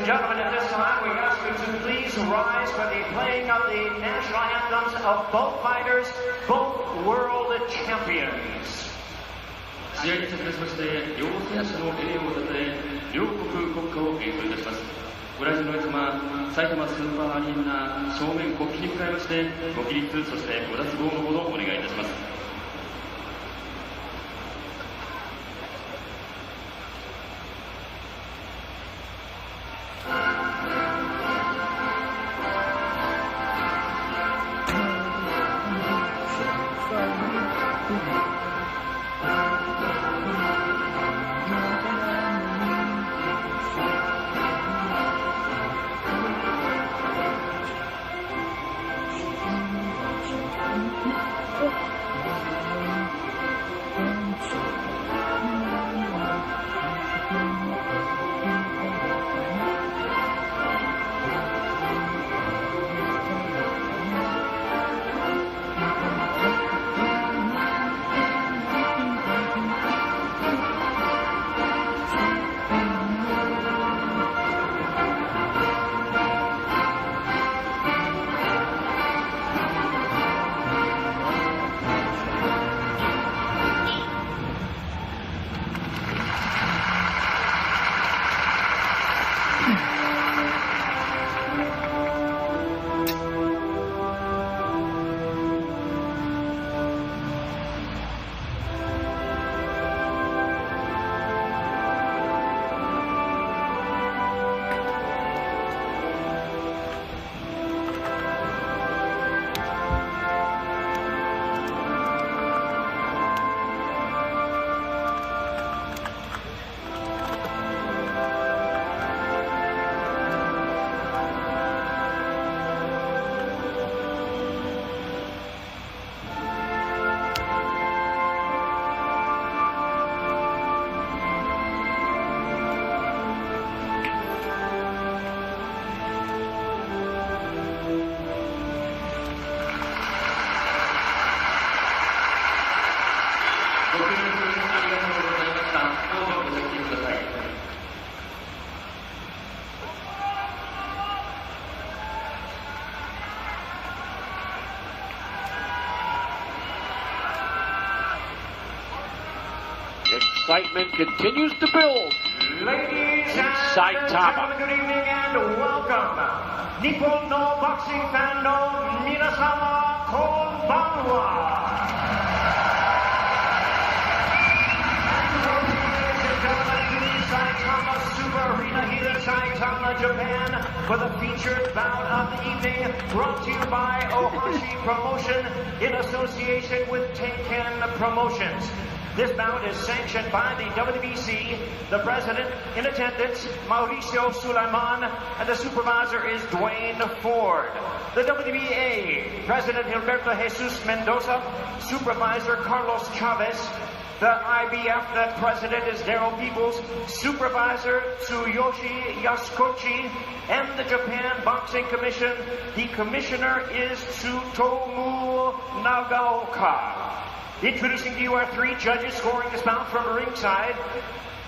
gentlemen, at this time we ask you to please rise for the playing of the national anthems of both fighters, both world champions. 試合に先立ちまして、両選手の栄誉をたたえ、両国国歌を演奏いたします。ご来場の皆様、埼玉スーパーアリーナ正面国旗に向かいまして、ご起立、そしてご脱帽のほどお願いいたします。Excitement continues to build. Ladies and gentlemen, good evening and welcome. Nippon no boxing fan no minasama konbanwa. Ladies and gentlemen, in Saitama Super Arena here in Saitama, Japan, for the featured bout of the evening, brought to you by Ohashi Promotion in association with Tenken Promotions. This bout is sanctioned by the WBC, the president in attendance, Mauricio Sulaiman, and the supervisor is Dwayne Ford. The WBA, President Gilberto Jesus Mendoza, supervisor Carlos Chavez. The IBF, the president is Daryl Peoples, supervisor Tsuyoshi Yasukochi, and the Japan Boxing Commission, the commissioner is Tsutomu Nagaoka. Introducing to you our three judges scoring this bout from ringside.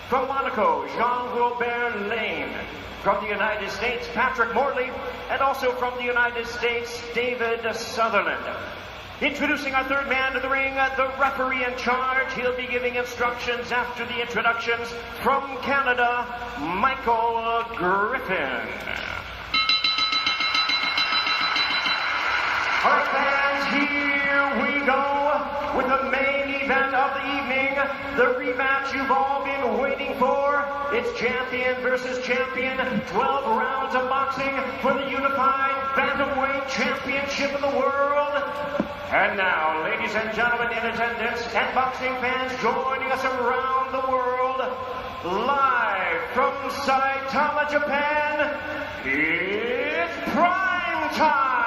From Monaco, Jean-Robert Lane. From the United States, Patrick Morley. And also from the United States, David Sutherland. Introducing our third man to the ring, the referee in charge. He'll be giving instructions after the introductions. From Canada, Michael Griffin. All right, fans, here we go with the main event of the evening, the rematch you've all been waiting for. It's champion versus champion, 12 rounds of boxing for the unified bantamweight championship of the world. And now, ladies and gentlemen in attendance and boxing fans joining us around the world, live from Saitama, Japan, it's prime time.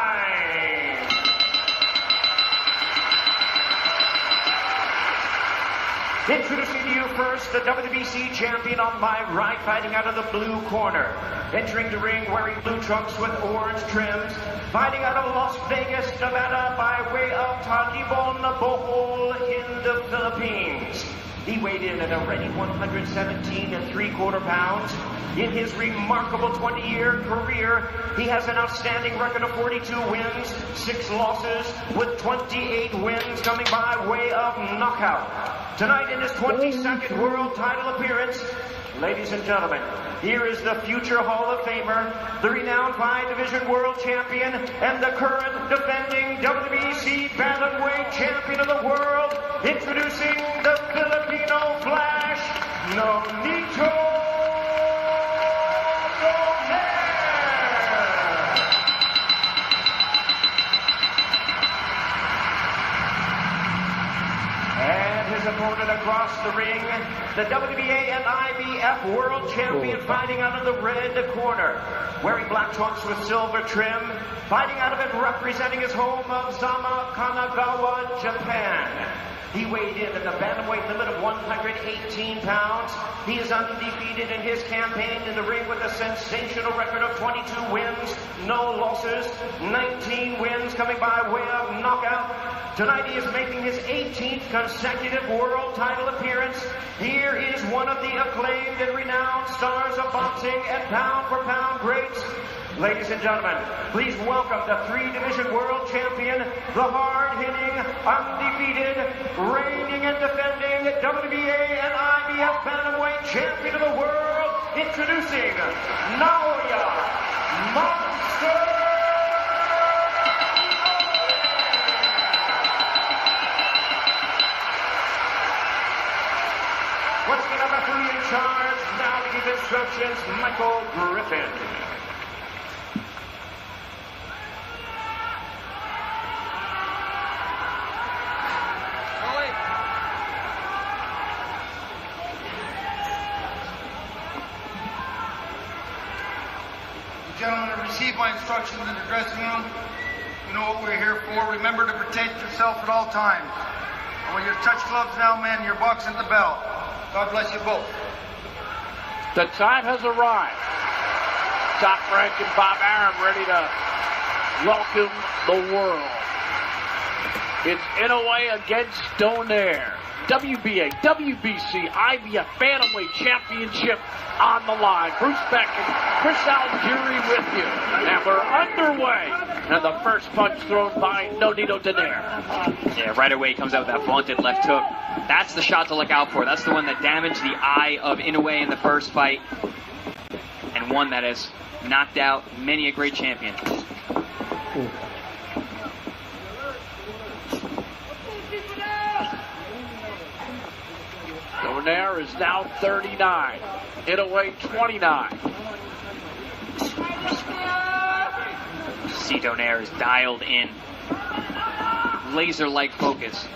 Introducing to you first, the WBC champion on my right, fighting out of the blue corner. Entering the ring wearing blue trunks with orange trims, fighting out of Las Vegas, Nevada by way of Tagibon, Bohol in the Philippines. He weighed in at a ready 117 3/4 pounds. In his remarkable 20-year career, he has an outstanding record of 42 wins, 6 losses, with 28 wins coming by way of knockout. Tonight in his 22nd world title appearance, ladies and gentlemen, here is the future Hall of Famer, the renowned 5-division world champion, and the current defending WBC bantamweight champion of the world, introducing the Filipino Flash, Donaire. Opponent across the ring, the WBA and IBF world champion, fighting out of the red corner, wearing black trunks with silver trim, fighting out of it, representing his home of Zama, Kanagawa, Japan. He weighed in at the bantamweight limit of 118 pounds. He is undefeated in his campaign in the ring with a sensational record of 22 wins, no losses, 19 wins coming by way of knockout. Tonight he is making his 18th consecutive world title appearance. Here is one of the acclaimed and renowned stars of boxing and pound-for-pound greats. Ladies and gentlemen, please welcome the 3-division world champion, the hard-hitting, undefeated, reigning and defending WBA and IBF bantamweight champion of the world, introducing Naoya Monster. What's the number 3 in charge? Now to give instructions, Michael Griffin. Gentlemen, receive my instructions in the dressing room. You know what we're here for. Remember to protect yourself at all times. And when you touch gloves now, men, you're boxing the bell. God bless you both. The time has arrived. Top rank and Bob Arum ready to welcome the world. It's Inoue against Donaire. WBA, WBC, IBF Bantamweight Championship on the line. Bruce Beck and Chris Algieri with you. And we're underway. And the first punch thrown by Nonito Donaire. Yeah, right away he comes out with that vaunted left hook. That's the shot to look out for. That's the one that damaged the eye of Inoue in the first fight. And one that has knocked out many a great champion. Donaire is now 39. Inoue 29. See, Donaire is dialed in. Laser-like focus.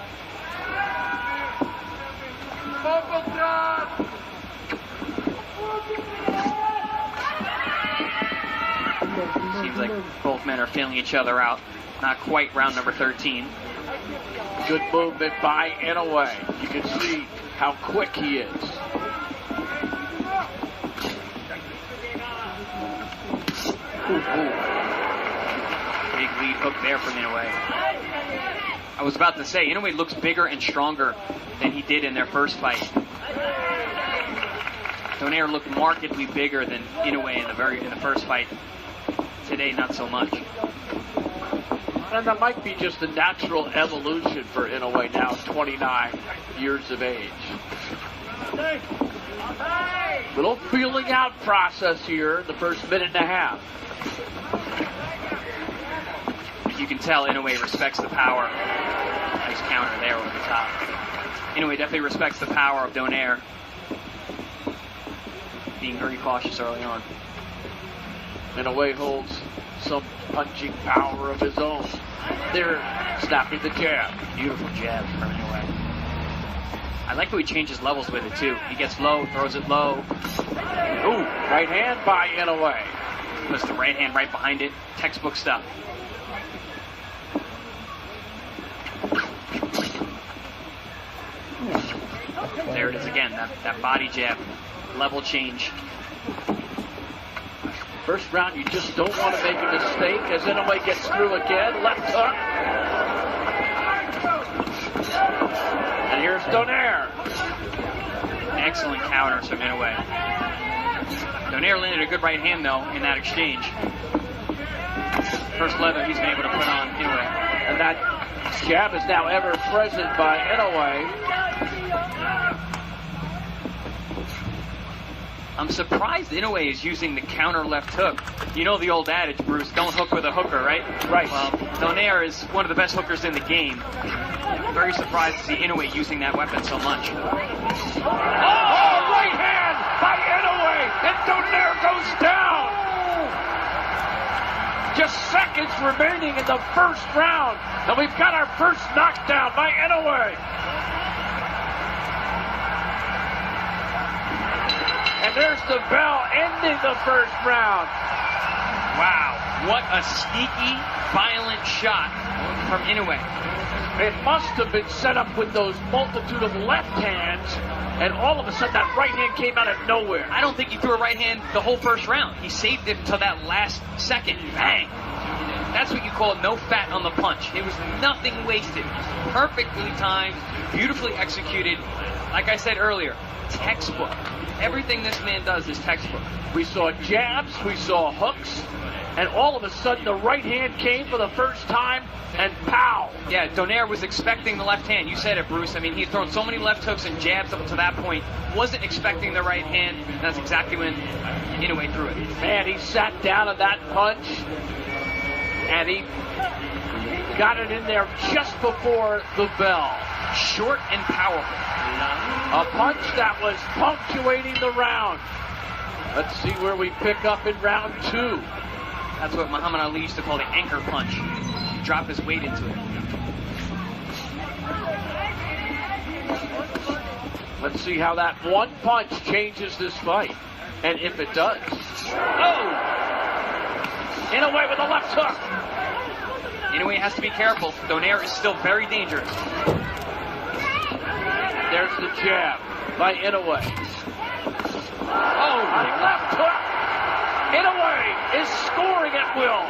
Seems like both men are feeling each other out. Not quite round number 13. Good movement by Inoue. You can see how quick he is. Big lead hook there from Inoue. I was about to say, Inoue looks bigger and stronger than he did in their first fight. Donaire looked markedly bigger than Inoue in the first fight. Today, not so much. And that might be just a natural evolution for Inoue now, 29 years of age. Little feeling out process here in the first minute and a half. You can tell Inoue respects the power. Nice counter there over the top. Inoue definitely respects the power of Donaire. Being very cautious early on. Inoue holds some punching power of his own. They're snapping the jab. Beautiful jab from Inoue. I like how he changes levels with it too. He gets low, throws it low. Ooh, right hand by Inoue. Puts the right hand right behind it. Textbook stuff. There it is again, that body jab. Level change. First round, you just don't want to make a mistake as Inoue gets through again. Left hook. And here's Donaire. excellent counters from Inoue. Donaire landed a good right hand, though, in that exchange. First leather he's been able to put on Inoue. And that jab is now ever present by Inoue. I'm surprised Inoue is using the counter left hook. You know the old adage, Bruce, don't hook with a hooker, right? Right. Well, Donaire is one of the best hookers in the game. I'm very surprised to see Inoue using that weapon so much. Oh, right hand by Inoue, and Donaire goes down. Just seconds remaining in the first round, and we've got our first knockdown by Inoue. And there's the bell ending the first round. Wow, what a sneaky, violent shot from Inoue. It must have been set up with those multitude of left hands, and all of a sudden that right hand came out of nowhere. I don't think he threw a right hand the whole first round. He saved it until that last second. Bang! That's what you call no fat on the punch. It was nothing wasted. Perfectly timed, beautifully executed. Like I said earlier, textbook. Everything this man does is textbook. We saw jabs, we saw hooks, and all of a sudden the right hand came for the first time, and pow! Yeah, Donaire was expecting the left hand. You said it, Bruce. I mean, he'd thrown so many left hooks and jabs up to that point. Wasn't expecting the right hand, and that's exactly when Inoue threw it. Man, he sat down on that punch, and he got it in there just before the bell. Short and powerful. A punch that was punctuating the round. Let's see where we pick up in round two. That's what Muhammad Ali used to call the anchor punch. He'd drop his weight into it. Let's see how that one punch changes this fight. And if it does. Oh! Inoue with a left hook. Inoue has to be careful. Donaire is still very dangerous. There's the jab by Inoue. Oh, a left hook. Inoue is scoring at will.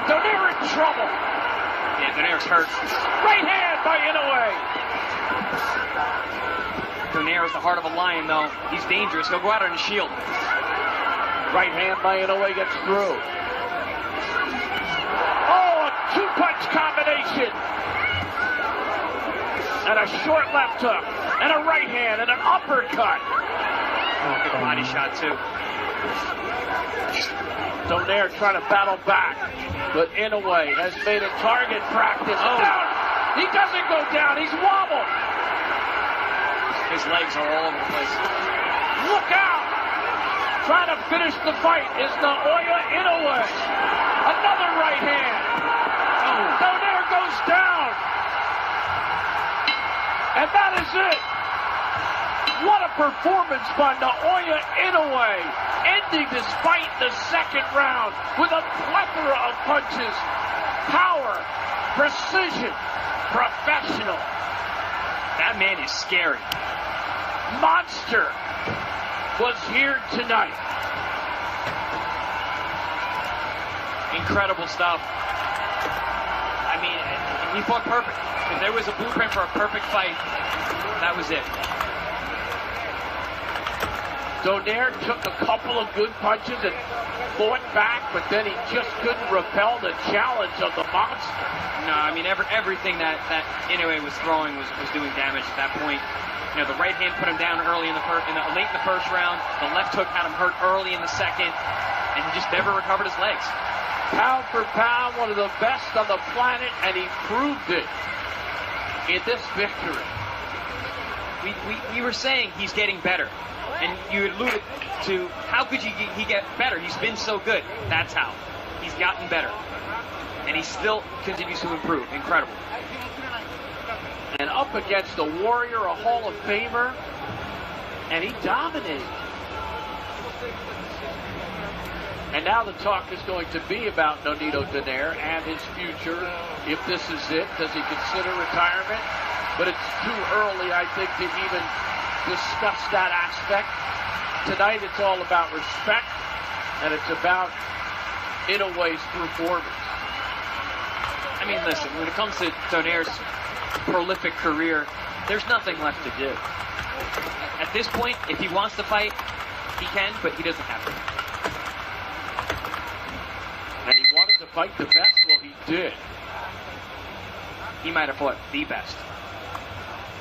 Donaire in trouble. Yeah, Donaire's hurt. Right hand by Inoue. Donaire is the heart of a lion, though. He's dangerous. He'll go out on his shield. Right hand by Inoue gets through. Oh, a two-punch combination. And a short left hook, and a right hand, and an uppercut. Oh, good body shot, too. Donaire trying to battle back, but Inoue has made a target practice. Oh. Down. He doesn't go down, he's wobbled. His legs are all over the place. Look out! Trying to finish the fight is Donaire Inoue. Another right hand. Oh. Donaire goes down. And that is it. What a performance by Donaire Inoue, ending this fight in the second round with a plethora of punches. Power, precision, professional. That man is scary. Monster was here tonight. Incredible stuff. I mean, he fought perfect. If there was a blueprint for a perfect fight, that was it. Donaire took a couple of good punches and fought back, but then he just couldn't repel the challenge of the monster. No, I mean, everything that Inoue was throwing was doing damage at that point. You know, the right hand put him down early in the late in the first round. The left hook had him hurt early in the second, and he just never recovered his legs. Pound for pound, one of the best on the planet, and he proved it in this victory. We were saying he's getting better, and you alluded to how could he get better? He's been so good. That's how. He's gotten better, and he still continues to improve. Incredible. And up against a warrior, a Hall of Famer, and he dominated. And now the talk is going to be about Nonito Donaire and his future. If this is it, does he consider retirement? But it's too early, I think, to even discuss that aspect. Tonight it's all about respect, and it's about Inoue's performance. I mean, listen, when it comes to Donaire's prolific career, there's nothing left to do. At this point, if he wants to fight, he can, but he doesn't have to. And he wanted to fight the best, well, he did. He might have fought the best.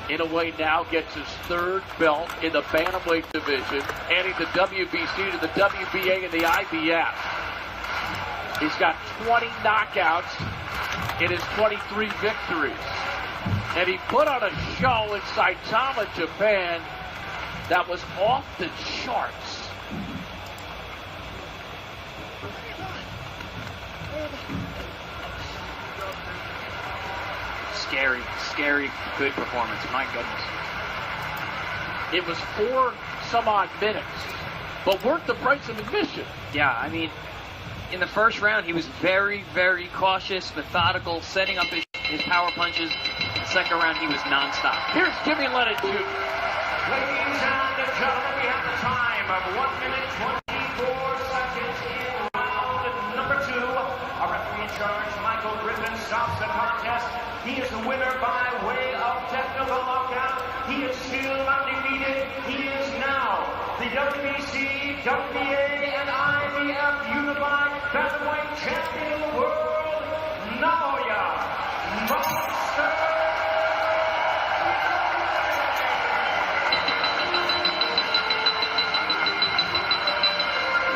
Inoue now gets his third belt in the bantamweight division, adding the WBC to the WBA and the IBF. He's got 20 knockouts in his 23 victories. And he put on a show in Saitama, Japan that was off the charts. Scary, good performance. My goodness. It was 4 some odd minutes, but worth the price of admission. Yeah, I mean, in the first round, he was very, very cautious, methodical, setting up his power punches. Second round, he was nonstop. Here's Jimmy Lennon, too. Ladies and gentlemen, we have the time of 1 minute 24 seconds in round number 2. Our referee in charge, Michael Griffin, stops the contest. He is the winner by way of technical knockout. He is still undefeated. He is now the WBC, WBA, and IBF Unified Bantamweight Champion of the world, Naoya Monster.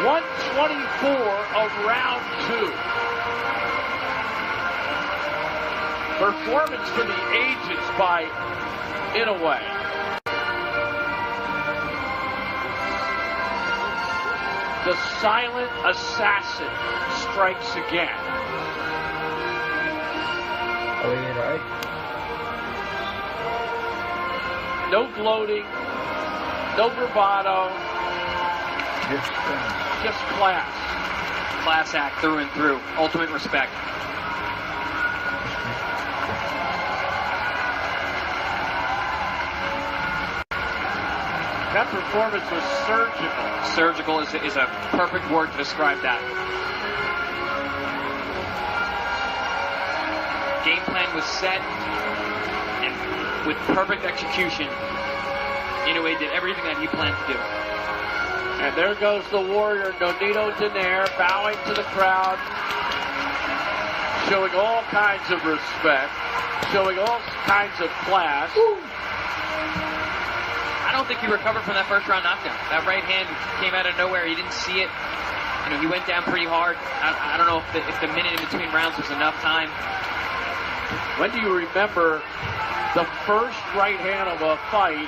124 of round 2. Performance for the ages by Inoue. The silent assassin strikes again. Oh, yeah, right. No gloating, no bravado, just class. Class act through and through. Ultimate respect. That performance was surgical. Surgical is a perfect word to describe that. Game plan was set, and with perfect execution, Inoue did everything that he planned to do. And there goes the warrior, Donaire, bowing to the crowd, showing all kinds of respect, showing all kinds of class. Woo. I don't think he recovered from that first round knockdown. That right hand came out of nowhere. He didn't see it. You know, he went down pretty hard. I don't know if the minute in between rounds was enough time. When do you remember the first right hand of a fight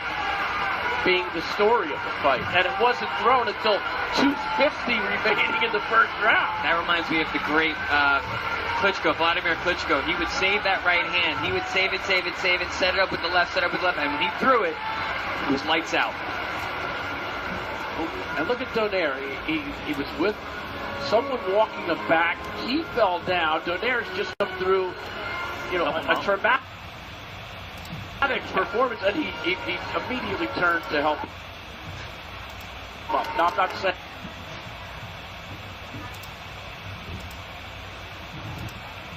being the story of the fight? And it wasn't thrown until 2:50 remaining in the first round. That reminds me of the great Klitschko, Vladimir Klitschko. He would save that right hand. He would save it, set it up with the left, set it up with the left. And when he threw it, it was lights out. And look at Donaire. He was with someone walking him back. He fell down. Donaire's just come through, a traumatic performance, and he immediately turned to help him up. Now, I'm not saying